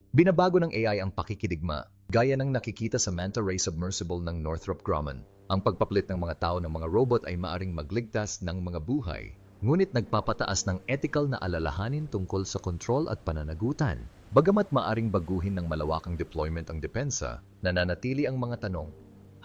Binabago ng AI ang pakikidigma, gaya ng nakikita sa Manta Ray Submersible ng Northrop Grumman. Ang pagpapalit ng mga tao ng mga robot ay maaring magligtas ng mga buhay, ngunit nagpapataas ng ethical na alalahanin tungkol sa kontrol at pananagutan. Bagamat maaring baguhin ng malawakang deployment ang depensa, nananatili ang mga tanong.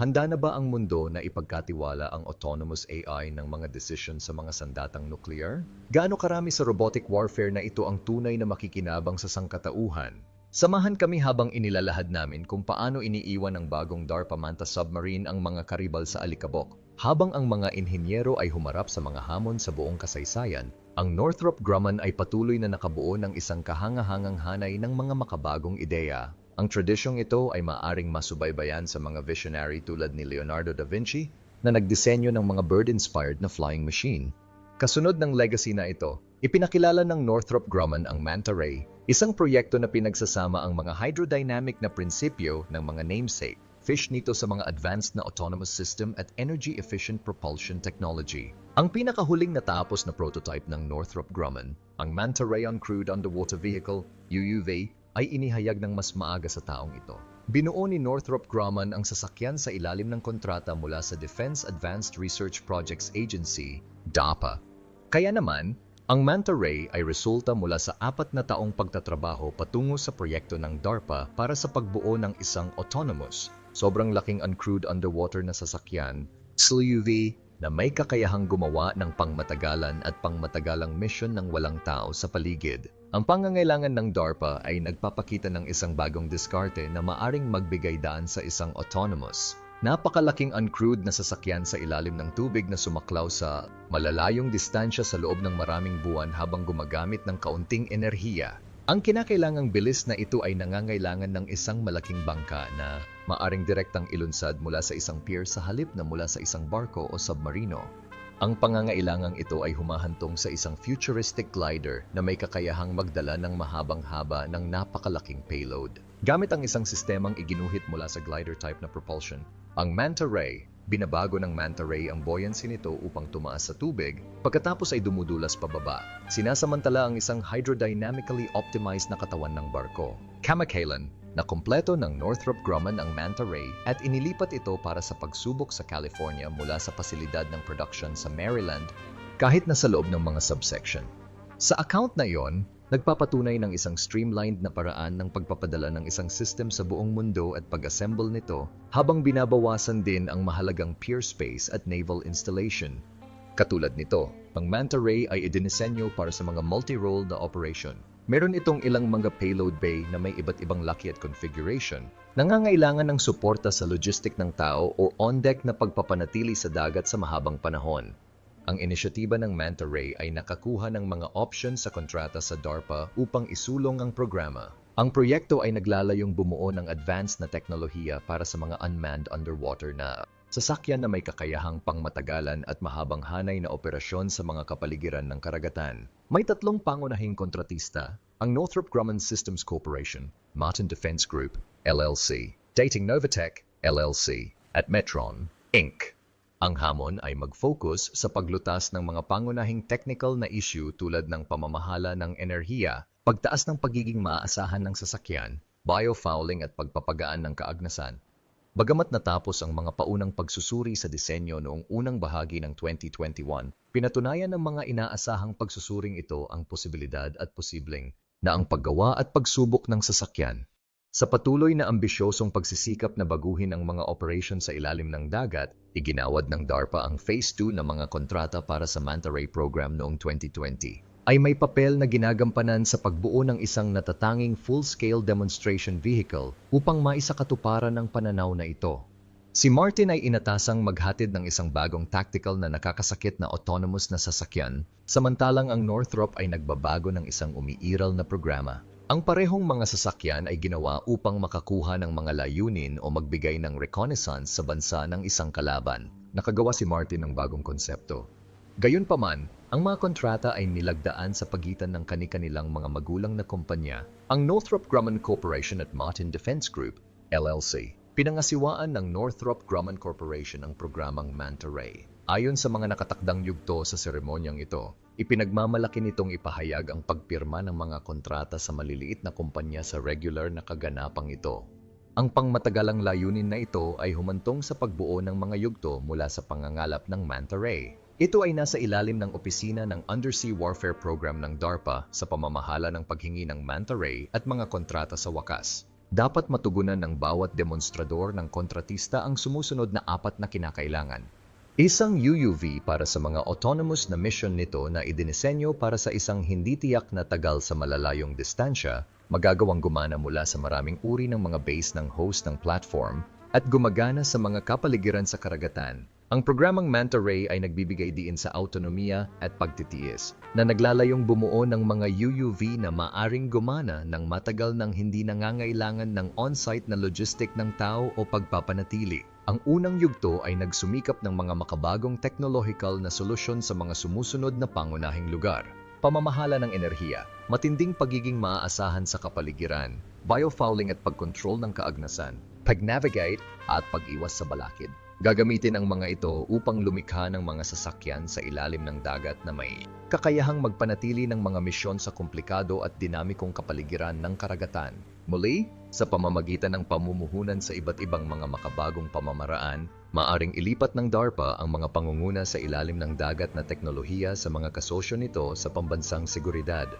Handa na ba ang mundo na ipagkatiwala ang autonomous AI ng mga desisyon sa mga sandatang nuklear? Gaano karami sa robotic warfare na ito ang tunay na makikinabang sa sangkatauhan? Samahan kami habang inilalahad namin kung paano iniiwan ng bagong DARPA Manta submarine ang mga karibal sa alikabok. Habang ang mga inhinyero ay humarap sa mga hamon sa buong kasaysayan, ang Northrop Grumman ay patuloy na nakabuo ng isang kahangahangang hanay ng mga makabagong ideya. Ang tradisyong ito ay maaring masubaybayan sa mga visionary tulad ni Leonardo da Vinci na nagdisenyo ng mga bird-inspired na flying machine. Kasunod ng legacy na ito, ipinakilala ng Northrop Grumman ang Manta Ray, isang proyekto na pinagsasama ang mga hydrodynamic na prinsipyo ng mga namesake, fish nito sa mga advanced na autonomous system at energy-efficient propulsion technology. Ang pinakahuling natapos na prototype ng Northrop Grumman, ang Manta Ray Uncrewed Underwater Vehicle, UUV, ay inihayag ng mas maaga sa taong ito. Binuo ni Northrop Grumman ang sasakyan sa ilalim ng kontrata mula sa Defense Advanced Research Projects Agency, DARPA. Kaya naman, ang Manta Ray ay resulta mula sa 4 na taong pagtatrabaho patungo sa proyekto ng DARPA para sa pagbuo ng isang autonomous, sobrang laking uncrewed underwater na sasakyan, SLUV, na may kakayahang gumawa ng pangmatagalan at pangmatagalang mission ng walang tao sa paligid. Ang pangangailangan ng DARPA ay nagpapakita ng isang bagong diskarte na maaring magbigay daan sa isang autonomous, napakalaking uncrewed na sasakyan sa ilalim ng tubig na sumaklaw sa malalayong distansya sa loob ng maraming buwan habang gumagamit ng kaunting enerhiya. Ang kinakailangang bilis na ito ay nangangailangan ng isang malaking bangka na maaring direktang ilunsad mula sa isang pier sa halip na mula sa isang barko o submarino. Ang pangangailangang ito ay humahantong sa isang futuristic glider na may kakayahang magdala ng mahabang haba ng napakalaking payload. Gamit ang isang sistemang iginuhit mula sa glider type na propulsion, ang Manta Ray, binabago ng Manta Ray ang buoyancy nito upang tumaas sa tubig, pagkatapos ay dumudulas pababa. Sinasamantala ang isang hydrodynamically optimized na katawan ng barko, Kamakailan, na kompleto ng Northrop Grumman ang Manta Ray at inilipat ito para sa pagsubok sa California mula sa pasilidad ng production sa Maryland kahit na sa loob ng mga subsection. Sa account na iyon, nagpapatunay ng isang streamlined na paraan ng pagpapadala ng isang system sa buong mundo at pag-assemble nito habang binabawasan din ang mahalagang pier space at naval installation. Katulad nito, ang Manta Ray ay idinisenyo para sa mga multi-role na operation. Meron itong ilang mga payload bay na may iba't ibang laki at configuration. Nangangailangan ng suporta sa logistic ng tao o on-deck na pagpapanatili sa dagat sa mahabang panahon. Ang inisyatiba ng Manta Ray ay nakakuha ng mga options sa kontrata sa DARPA upang isulong ang programa. Ang proyekto ay naglalayong bumuo ng advanced na teknolohiya para sa mga unmanned underwater na sasakyan na may kakayahang pangmatagalan at mahabang hanay na operasyon sa mga kapaligiran ng karagatan. May 3 pangunahing kontratista, ang Northrop Grumman Systems Corporation, Martin Defense Group, LLC, Dating Novatech, LLC, at Metron, Inc. Ang hamon ay mag-focus sa paglutas ng mga pangunahing technical na issue tulad ng pamamahala ng enerhiya, pagtaas ng pagiging maaasahan ng sasakyan, biofouling at pagpapagaan ng kaagnasan. Bagamat natapos ang mga paunang pagsusuri sa disenyo noong unang bahagi ng 2021, pinatunayan ng mga inaasahang pagsusuring ito ang posibilidad at posibleng na ang paggawa at pagsubok ng sasakyan. Sa patuloy na ambisyosong pagsisikap na baguhin ang mga operasyon sa ilalim ng dagat, iginawad ng DARPA ang Phase 2 na mga kontrata para sa Manta Ray program noong 2020. Ay may papel na ginagampanan sa pagbuo ng isang natatanging full-scale demonstration vehicle upang maisakatuparan ng pananaw na ito. Si Martin ay inatasang maghatid ng isang bagong tactical na nakakasakit na autonomous na sasakyan, samantalang ang Northrop ay nagbabago ng isang umiiral na programa. Ang parehong mga sasakyan ay ginawa upang makakuha ng mga layunin o magbigay ng reconnaissance sa bansa ng isang kalaban. Nakagawa si Martin ng bagong konsepto. Gayunpaman, ang mga kontrata ay nilagdaan sa pagitan ng kani-kanilang mga magulang na kumpanya, ang Northrop Grumman Corporation at Martin Defense Group, LLC. Pinangasiwaan ng Northrop Grumman Corporation ang programang Manta Ray. Ayon sa mga nakatakdang yugto sa seremonyang ito, Ipinagmamalaki nitong ipahayag ang pagpirma ng mga kontrata sa maliliit na kumpanya sa regular na kaganapang ito. Ang pangmatagalang layunin na ito ay humantong sa pagbuo ng mga yugto mula sa pangangalap ng Manta Ray. Ito ay nasa ilalim ng opisina ng Undersea Warfare Program ng DARPA sa pamamahala ng paghingi ng Manta Ray at mga kontrata sa wakas. Dapat matugunan ng bawat demonstrador ng kontratista ang sumusunod na 4 na kinakailangan. Isang UUV para sa mga autonomous na mission nito na idinisenyo para sa isang hindi tiyak na tagal sa malalayong distansya, magagawang gumana mula sa maraming uri ng mga base ng host ng platform at gumagana sa mga kapaligiran sa karagatan. Ang programang Manta Ray ay nagbibigay diin sa autonomiya at pagtitiis na naglalayong bumuo ng mga UUV na maaring gumana ng matagal nang hindi nangangailangan ng on-site na logistic ng tao o pagpapanatili. Ang unang yugto ay nagsumikap ng mga makabagong technological na solusyon sa mga sumusunod na pangunahing lugar. Pamamahala ng enerhiya, matinding pagiging maaasahan sa kapaligiran, biofouling at pagkontrol ng kaagnasan, pag-navigate at pag-iwas sa balakid. Gagamitin ang mga ito upang lumikha ng mga sasakyan sa ilalim ng dagat na may kakayahang magpanatili ng mga misyon sa komplikado at dinamikong kapaligiran ng karagatan. Muli, sa pamamagitan ng pamumuhunan sa iba't ibang mga makabagong pamamaraan, maaring ilipat ng DARPA ang mga pangunguna sa ilalim ng dagat na teknolohiya sa mga kasosyo nito sa pambansang seguridad.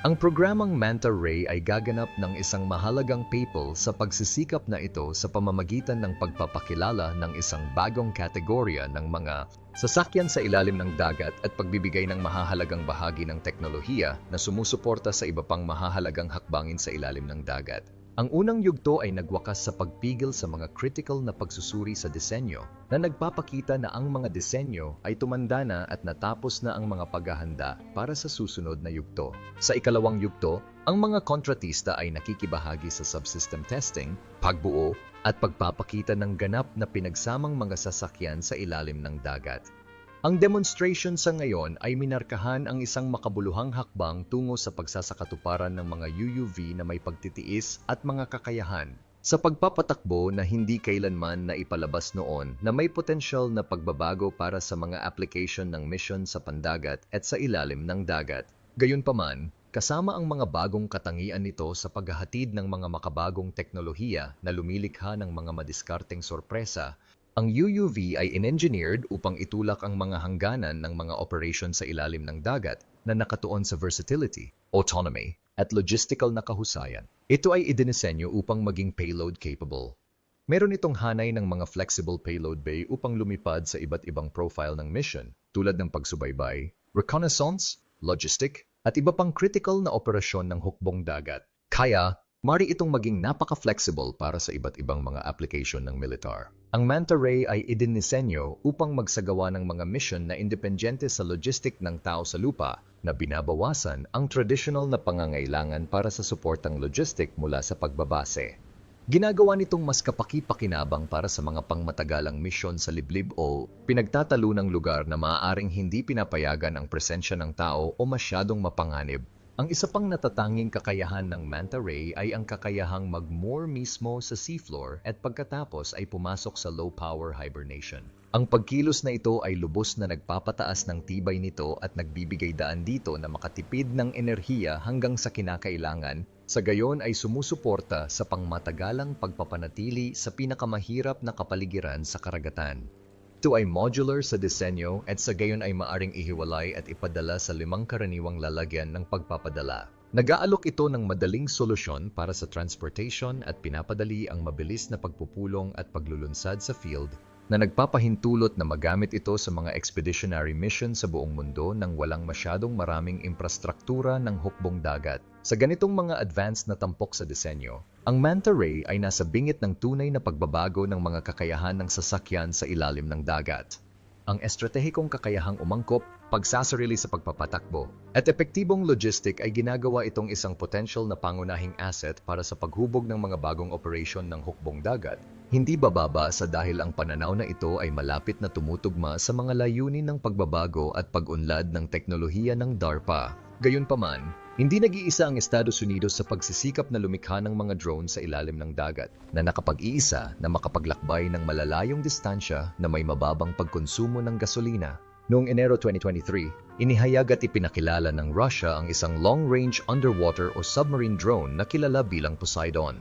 Ang programang Manta Ray ay gaganap ng isang mahalagang papel sa pagsisikap na ito sa pamamagitan ng pagpapakilala ng isang bagong kategorya ng mga sasakyan sa ilalim ng dagat at pagbibigay ng mahahalagang bahagi ng teknolohiya na sumusuporta sa iba pang mahahalagang hakbangin sa ilalim ng dagat. Ang unang yugto ay nagwakas sa pagpigil sa mga critical na pagsusuri sa disenyo na nagpapakita na ang mga disenyo ay tumanda na at natapos na ang mga paghahanda para sa susunod na yugto. Sa ikalawang yugto, ang mga kontratista ay nakikibahagi sa subsystem testing, pagbuo at pagpapakita ng ganap na pinagsamang mga sasakyan sa ilalim ng dagat. Ang demonstration sa ngayon ay minarkahan ang isang makabuluhang hakbang tungo sa pagsasakatuparan ng mga UUV na may pagtitiis at mga kakayahan sa pagpapatakbo na hindi kailanman na ipalabas noon na may potensyal na pagbabago para sa mga application ng mission sa pandagat at sa ilalim ng dagat. Gayunpaman, kasama ang mga bagong katangian nito sa paghahatid ng mga makabagong teknolohiya na lumilikha ng mga madiskarteng sorpresa, ang UUV ay in-engineered upang itulak ang mga hangganan ng mga operation sa ilalim ng dagat na nakatuon sa versatility, autonomy, at logistical na kahusayan. Ito ay idinisenyo upang maging payload capable. Meron itong hanay ng mga flexible payload bay upang lumipad sa iba't ibang profile ng mission tulad ng pagsubaybay, reconnaissance, logistic, at iba pang critical na operasyon ng hukbong dagat. Kaya, mari itong maging napaka-flexible para sa iba't ibang mga application ng militar. Ang Manta Ray ay idinisenyo upang magsagawa ng mga mission na independyente sa logistic ng tao sa lupa na binabawasan ang traditional na pangangailangan para sa suportang logistic mula sa pagbabase. Ginagawa nitong mas kapaki-pakinabang para sa mga pangmatagalang misyon sa liblib o pinagtatalunang lugar na maaaring hindi pinapayagan ang presensya ng tao o masyadong mapanganib. Ang isa pang natatanging kakayahan ng Manta Ray ay ang kakayahang mag-moor mismo sa seafloor at pagkatapos ay pumasok sa low-power hibernation. Ang pagkilos na ito ay lubos na nagpapataas ng tibay nito at nagbibigay daan dito na makatipid ng enerhiya hanggang sa kinakailangan, sa gayon ay sumusuporta sa pangmatagalang pagpapanatili sa pinakamahirap na kapaligiran sa karagatan. Ito ay modular sa disenyo at sa gayon ay maaring ihiwalay at ipadala sa 5 karaniwang lalagyan ng pagpapadala. Nag-aalok ito ng madaling solusyon para sa transportation at pinapadali ang mabilis na pagpupulong at paglulunsad sa field na nagpapahintulot na magamit ito sa mga expeditionary mission sa buong mundo nang walang masyadong maraming infrastruktura ng hukbong dagat. Sa ganitong mga advanced na tampok sa disenyo, ang Manta Ray ay nasa bingit ng tunay na pagbabago ng mga kakayahan ng sasakyan sa ilalim ng dagat. Ang estratehikong kakayahang umangkop, pagsasarili sa pagpapatakbo, at epektibong logistic ay ginagawa itong isang potential na pangunahing asset para sa paghubog ng mga bagong operation ng hukbong dagat. Hindi bababa sa dahil ang pananaw na ito ay malapit na tumutugma sa mga layunin ng pagbabago at pag-unlad ng teknolohiya ng DARPA. Gayunpaman, hindi nag-iisa ang Estados Unidos sa pagsisikap na lumikha ng mga drone sa ilalim ng dagat na nakapag-iisa na makapaglakbay ng malalayong distansya na may mababang pagkonsumo ng gasolina. Noong Enero 2023, inihayag at ipinakilala ng Russia ang isang long-range underwater o submarine drone na kilala bilang Poseidon.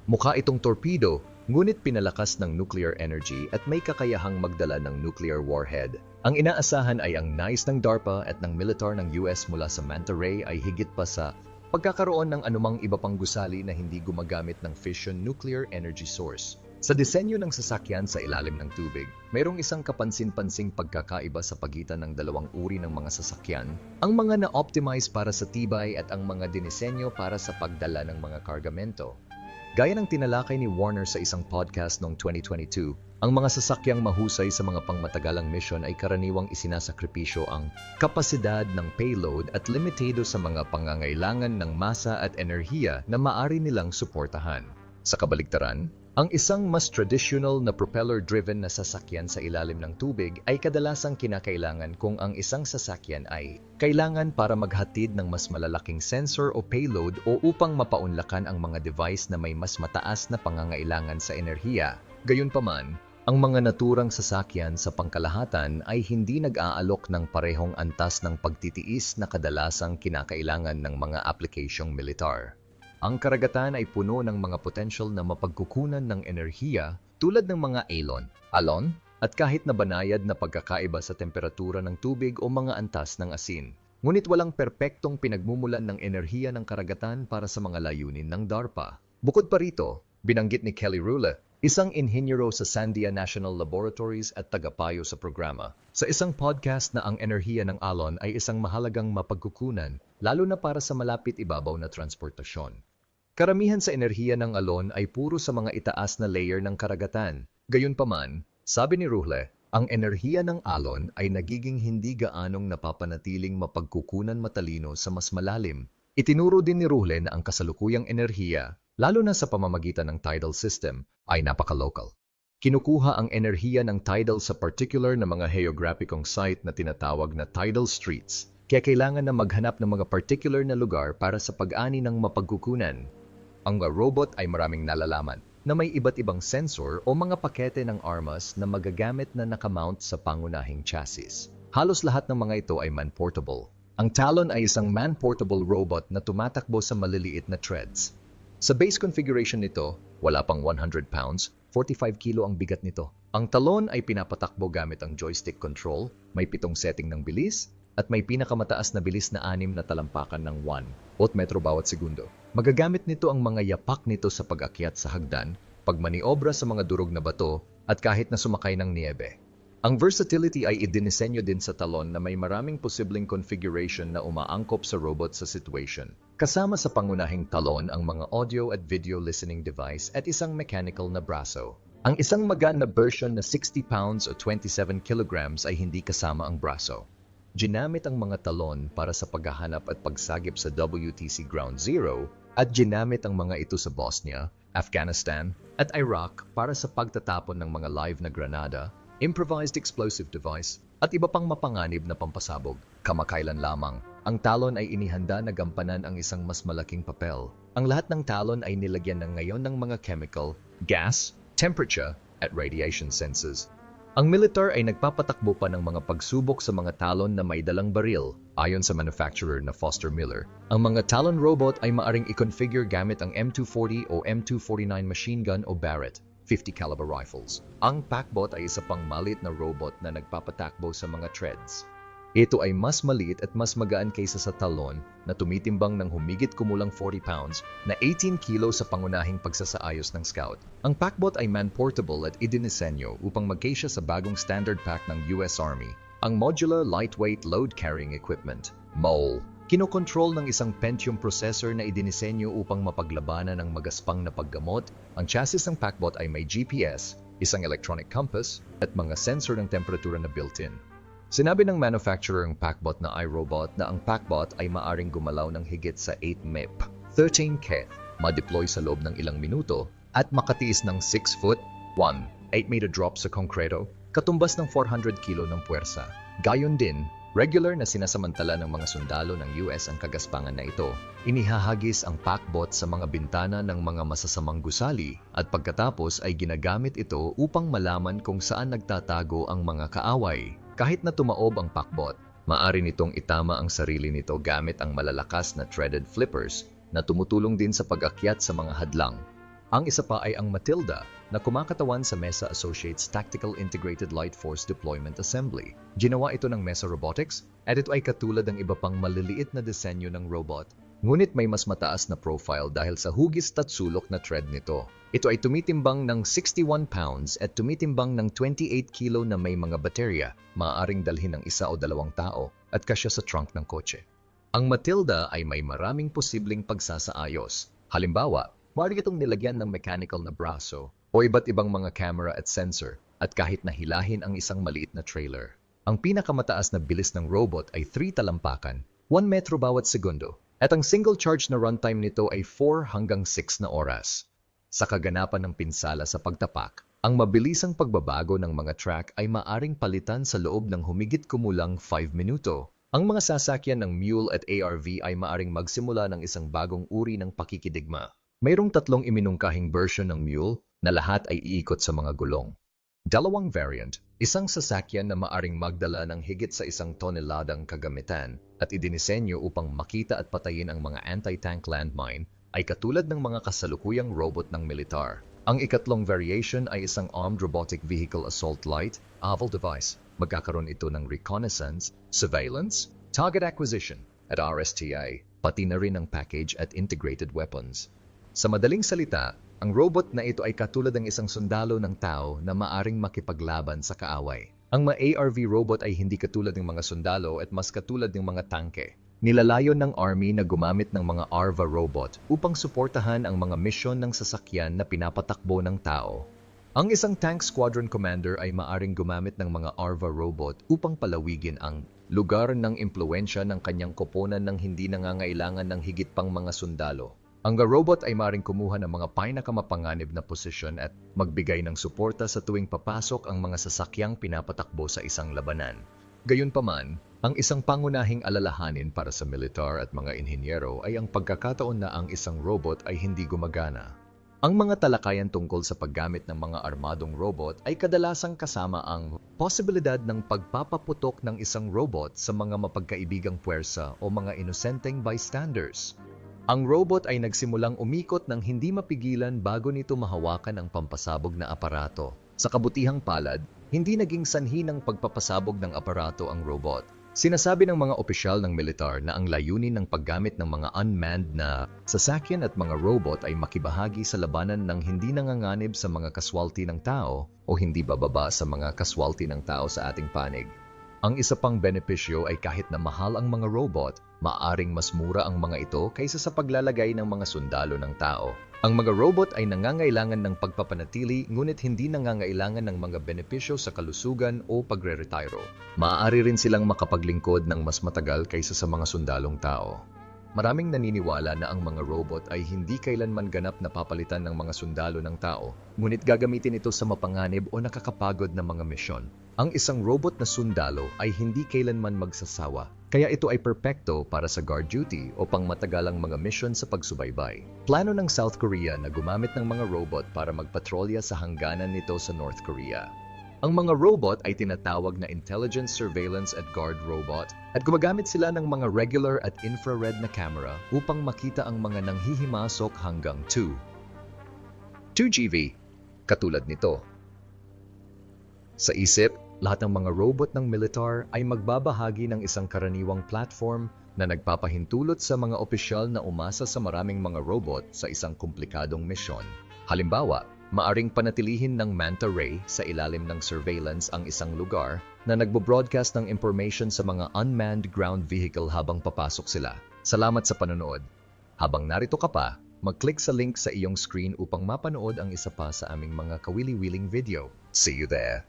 Mukha itong torpedo, ngunit pinalakas ng nuclear energy at may kakayahang magdala ng nuclear warhead. Ang inaasahan ay ang nais ng DARPA at ng militar ng US mula sa Manta Ray ay higit pa sa pagkakaroon ng anumang iba pang gusali na hindi gumagamit ng fission nuclear energy source. Sa disenyo ng sasakyan sa ilalim ng tubig, mayroong isang kapansin-pansing pagkakaiba sa pagitan ng dalawang uri ng mga sasakyan, ang mga na-optimize para sa tibay at ang mga dinisenyo para sa pagdala ng mga kargamento. Gaya ng tinalakay ni Warner sa isang podcast noong 2022, ang mga sasakyang mahusay sa mga pangmatagalang mission ay karaniwang isinasakripisyo ang kapasidad ng payload at limitado sa mga pangangailangan ng masa at enerhiya na maaari nilang suportahan. Sa kabaligtaran, ang isang mas traditional na propeller-driven na sasakyan sa ilalim ng tubig ay kadalasang kinakailangan kung ang isang sasakyan ay kailangan para maghatid ng mas malalaking sensor o payload o upang mapaunlakan ang mga device na may mas mataas na pangangailangan sa enerhiya. Gayunpaman, ang mga naturang sasakyan sa pangkalahatan ay hindi nag-aalok ng parehong antas ng pagtitiis na kadalasang kinakailangan ng mga aplikasyong militar. Ang karagatan ay puno ng mga potential na mapagkukunan ng enerhiya tulad ng mga alon, at kahit na banayad na pagkakaiba sa temperatura ng tubig o mga antas ng asin. Ngunit walang perpektong pinagmumulan ng enerhiya ng karagatan para sa mga layunin ng DARPA. Bukod pa rito, binanggit ni Kelly Rule, isang inhinyero sa Sandia National Laboratories at tagapayo sa programa, sa isang podcast na ang enerhiya ng alon ay isang mahalagang mapagkukunan, lalo na para sa malapit ibabaw na transportasyon. Karamihan sa enerhiya ng alon ay puro sa mga itaas na layer ng karagatan. Gayunpaman, sabi ni Ruhle, ang enerhiya ng alon ay nagiging hindi gaanong napapanatiling mapagkukunan matalino sa mas malalim. Itinuro din ni Ruhle na ang kasalukuyang enerhiya, lalo na sa pamamagitan ng tidal system, ay napaka-local. Kinukuha ang enerhiya ng tidal sa particular na mga geograpicong site na tinatawag na tidal streets, kaya kailangan na maghanap ng mga particular na lugar para sa pag-ani ng mapagkukunan. Ang robot ay maraming nalalaman na may iba't ibang sensor o mga pakete ng armas na magagamit na nakamount sa pangunahing chassis. Halos lahat ng mga ito ay man-portable. Ang Talon ay isang man-portable robot na tumatakbo sa maliliit na treads. Sa base configuration nito, wala pang 100 pounds, 45 kilo ang bigat nito. Ang talon ay pinapatakbo gamit ang joystick control, may 7 setting ng bilis, at may pinakamataas na bilis na 6 na talampakan ng 1 metro bawat segundo. Magagamit nito ang mga yapak nito sa pag-akyat sa hagdan, pagmaniobra sa mga durog na bato, at kahit na sumakay ng niebe. Ang versatility ay idinisenyo din sa talon na may maraming posibleng configuration na umaangkop sa robot sa situation. Kasama sa pangunahing talon ang mga audio at video listening device at isang mechanical na braso. Ang isang magaan na version na 60 pounds o 27 kilograms ay hindi kasama ang braso. Ginamit ang mga talon para sa paghahanap at pagsagip sa WTC Ground Zero at ginamit ang mga ito sa Bosnia, Afghanistan at Iraq para sa pagtatapon ng mga live na granada, improvised explosive device at iba pang mapanganib na pampasabog. Kamakailan lamang, ang talon ay inihanda na gampanan ang isang mas malaking papel. Ang lahat ng talon ay nilagyan ng ngayon ng mga chemical, gas, temperature at radiation sensors. Ang militar ay nagpapatakbo pa ng mga pagsubok sa mga talon na may dalang baril. Ayon sa manufacturer na Foster Miller, ang mga talon robot ay maaring i-configure gamit ang M240 o M249 machine gun o Barrett 50 caliber rifles. Ang Packbot ay isa pang maliit na robot na nagpapatakbo sa mga treads. Ito ay mas maliit at mas magaan kaysa sa talon na tumitimbang ng humigit kumulang 40 pounds na 18 kilo sa pangunahing pagsasaayos ng Scout. Ang Packbot ay man-portable at idinisenyo upang magkasya sa bagong standard pack ng US Army, ang Modular Lightweight Load Carrying Equipment, MOLE. Kinokontrol ng isang Pentium processor na idinisenyo upang mapaglabanan ng magaspang na paggamot. Ang chassis ng Packbot ay may GPS, isang electronic compass, at mga sensor ng temperatura na built-in. Sinabi ng manufacturer ng Packbot na iRobot na ang Packbot ay maaring gumalaw ng higit sa 8 MIP, 13 keth, ma-deploy sa loob ng ilang minuto, at makatiis ng 6 foot, 8 meter drop sa konkreto, katumbas ng 400 kilo ng puwersa. Gayon din, regular na sinasamantala ng mga sundalo ng US ang kagaspangan na ito. Inihahagis ang Packbot sa mga bintana ng mga masasamang gusali at pagkatapos ay ginagamit ito upang malaman kung saan nagtatago ang mga kaaway. Kahit na tumaob ang pakbot, maaari nitong itama ang sarili nito gamit ang malalakas na threaded flippers na tumutulong din sa pag-akyat sa mga hadlang. Ang isa pa ay ang Matilda na kumakatawan sa Mesa Associates Tactical Integrated Light Force Deployment Assembly. Ginawa ito ng Mesa Robotics at ito ay katulad ng iba pang maliliit na disenyo ng robot. Ngunit may mas mataas na profile dahil sa hugis at sulok na tread nito. Ito ay tumitimbang ng 61 pounds at tumitimbang ng 28 kilo na may mga baterya, maaaring dalhin ng isa o dalawang tao at kasya sa trunk ng kotse. Ang Matilda ay may maraming posibleng pagsasaayos. Halimbawa, maaari itong nilagyan ng mechanical na braso o iba't ibang mga camera at sensor at kahit na hilahin ang isang maliit na trailer. Ang pinakamataas na bilis ng robot ay 3 talampakan, 1 metro bawat segundo, at ang single charge na runtime nito ay 4 hanggang 6 na oras. Sa kaganapan ng pinsala sa pagtapak, ang mabilisang pagbabago ng mga track ay maaring palitan sa loob ng humigit kumulang 5 minuto. Ang mga sasakyan ng Mule at ARV ay maaring magsimula ng isang bagong uri ng pakikidigma. Mayroong 3 iminungkahing version ng Mule na lahat ay iikot sa mga gulong. 2 variant, isang sasakyan na maaring magdala ng higit sa 1 toneladang kagamitan at idinisenyo upang makita at patayin ang mga anti-tank landmine ay katulad ng mga kasalukuyang robot ng militar. Ang 3 variation ay isang armed robotic vehicle assault light, AVL device. Magkakaroon ito ng reconnaissance, surveillance, target acquisition at RSTI, pati na rin ang package at integrated weapons. Sa madaling salita, ang robot na ito ay katulad ng isang sundalo ng tao na maaring makipaglaban sa kaaway. Ang mga ARV robot ay hindi katulad ng mga sundalo at mas katulad ng mga tangke. Nilalayon ng Army na gumamit ng mga ARVA robot upang suportahan ang mga misyon ng sasakyan na pinapatakbo ng tao. Ang isang tank squadron commander ay maaring gumamit ng mga ARVA robot upang palawigin ang lugar ng impluensya ng kanyang koponan nang hindi nangangailangan ng higit pang mga sundalo. Ang robot ay maaaring kumuha ng mga pinakamapanganib na posisyon at magbigay ng suporta sa tuwing papasok ang mga sasakyang pinapatakbo sa isang labanan. Gayunpaman, ang isang pangunahing alalahanin para sa militar at mga inhinyero ay ang pagkakataon na ang isang robot ay hindi gumagana. Ang mga talakayan tungkol sa paggamit ng mga armadong robot ay kadalasang kasama ang posibilidad ng pagpapaputok ng isang robot sa mga mapagkaibigang puwersa o mga inosenteng bystanders. Ang robot ay nagsimulang umikot ng hindi mapigilan bago nito mahawakan ang pampasabog na aparato. Sa kabutihang palad, hindi naging sanhi ng pagpapasabog ng aparato ang robot. Sinasabi ng mga opisyal ng militar na ang layunin ng paggamit ng mga unmanned na sasakyan at mga robot ay makibahagi sa labanan ng hindi nanganganib sa mga kaswalti ng tao o hindi bababa sa mga kaswalti ng tao sa ating panig. Ang isa pang benepisyo ay kahit na mahal ang mga robot, maaaring mas mura ang mga ito kaysa sa paglalagay ng mga sundalo ng tao. Ang mga robot ay nangangailangan ng pagpapanatili ngunit hindi nangangailangan ng mga benepisyo sa kalusugan o pagre-retiro. Maaari rin silang makapaglingkod ng mas matagal kaysa sa mga sundalong tao. Maraming naniniwala na ang mga robot ay hindi kailanman ganap na papalitan ng mga sundalo ng tao, ngunit gagamitin ito sa mapanganib o nakakapagod na mga misyon. Ang isang robot na sundalo ay hindi kailanman magsasawa, kaya ito ay perpekto para sa guard duty o pangmatagalang mga misyon sa pagsubaybay. Plano ng South Korea na gumamit ng mga robot para magpatrolya sa hangganan nito sa North Korea. Ang mga robot ay tinatawag na intelligence, surveillance at guard robot at gumagamit sila ng mga regular at infrared na camera upang makita ang mga nanghihimasok hanggang 2GV, katulad nito. Sa isip, lahat ng mga robot ng militar ay magbabahagi ng isang karaniwang platform na nagpapahintulot sa mga opisyal na umasa sa maraming mga robot sa isang komplikadong misyon. Halimbawa, maaring panatilihin ng manta ray sa ilalim ng surveillance ang isang lugar na nagbo-broadcast ng information sa mga unmanned ground vehicle habang papasok sila. Salamat sa panonood. Habang narito ka pa, mag-click sa link sa iyong screen upang mapanood ang isa pa sa aming mga kawili-wiling video. See you there!